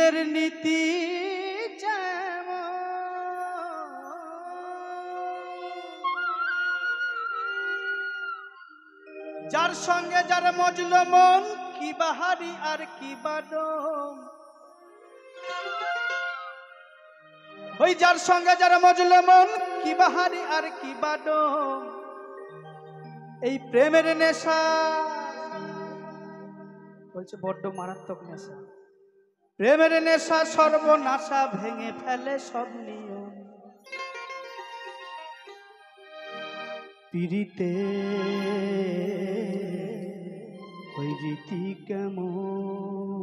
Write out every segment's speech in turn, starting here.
পীড়িতের নীতি যার সঙ্গে যার মজল মন কি বাহারি আর কি বাদম ওই যার সঙ্গে যার মজল মন কি বাহারি আর কি বাদম এই প্রেমের নেশা বলছে বড্ড মারাত্মক নেশা প্রেমের নেশা সর্বনাশা ভেঙে ফেলে সব নিয়ম পীড়িতে ওই রীতি কেমন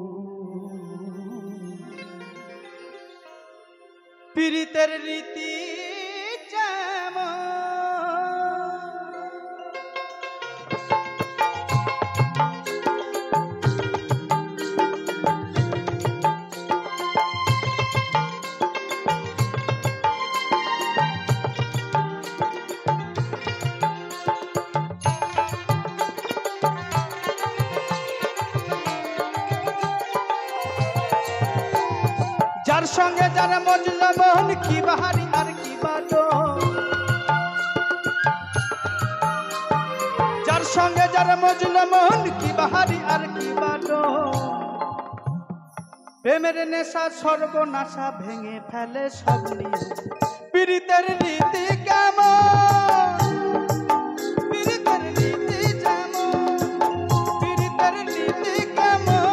পীড়িতের রীতি যার সঙ্গে যারা মজল মন কি বাহারি আর কি বাদম যার সঙ্গে যারা মজল মন কি বাহারি আর কি বাদম প্রেমের নেশা সর্বনাশা ভেঙে ফেলে সব নিয়ম পীড়িতের রীতি কেমন পীড়িতের রীতি যেমন পীড়িতের রীতি কেমন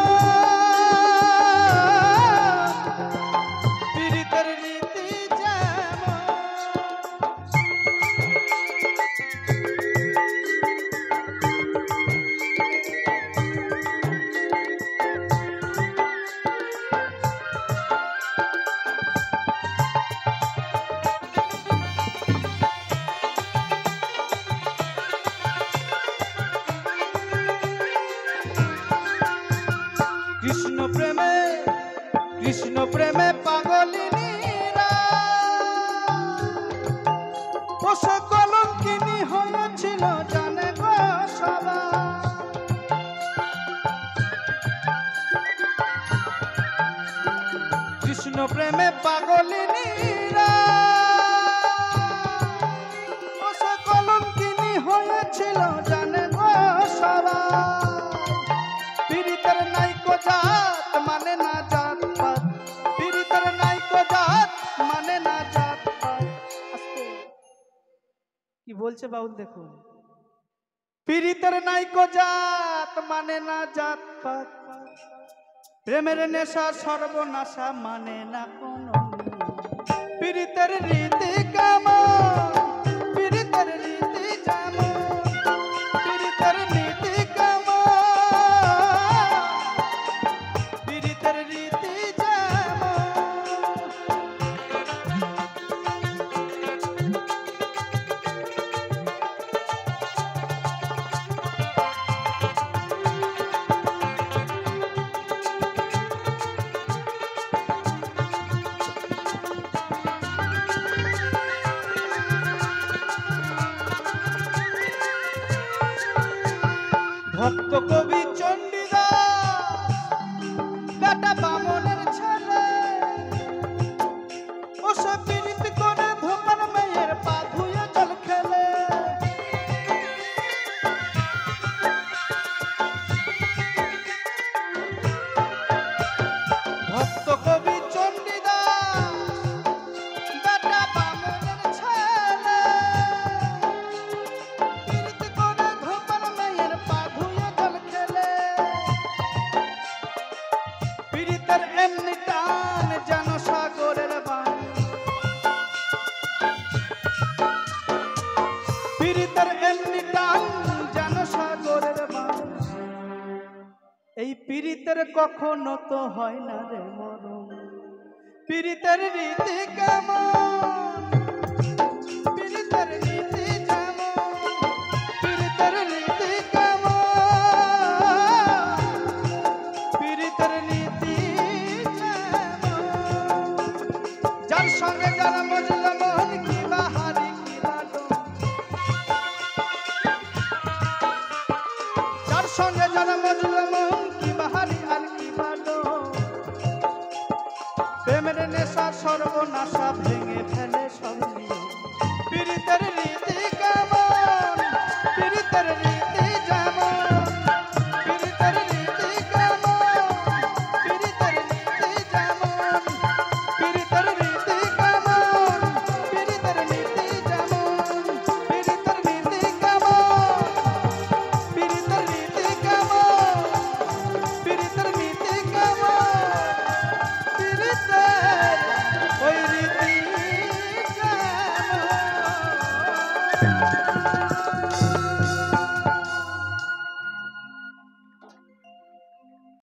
কৃষ্ণ প্রেমে পাগলিনীরা পোষা কলঙ্কিনী হয়েছিল জানে গো সবাই কৃষ্ণ প্রেমে পাগলিনীরা পোষা কলঙ্কিনী হয়েছিল জানে গো সবাই পীড়িতের নাইকো জাত মানে না জাত পাত পীড়িতের নাইকো জাত মানে না জাত পাত কি বলছে বাউল দেখুন পীড়িতের নাইকো জাত মানে না জাত পাত প্রেমের নেশা সর্বনাশা মানে না কোনো পীড়িতের রীতি কেমন পীড়িতের রীতি যেমন পীড়িতের নীতি ভক্ত কবি চণ্ডীদাস বেটা বামনের ছেলে ও সব পীড়িত করে ধোপার মেয়ের পা ধুয়ে জল খেলে ভক্ত কবি চণ্ডীদাস বেটা বামনের ছেলে পীড়িত করে ধোপার মেয়ের পা পীড়িতের এমনি টান যেন সাগরের বান পীড়িতের এমনি টান যেন সাগরের বান এই পীড়িতের কখনো তো হয় না রে মরণ পীড়িতের রীতি কেমন পীড়িতের রীতি যেমন পীড়িতের রীতি কেমন পীড়িতের নীতি যার সঙ্গে যারা মজল মন কি বাহারি কি বাদম যার সঙ্গে যারা মজল মন কি বাহারি আর কি বাদম না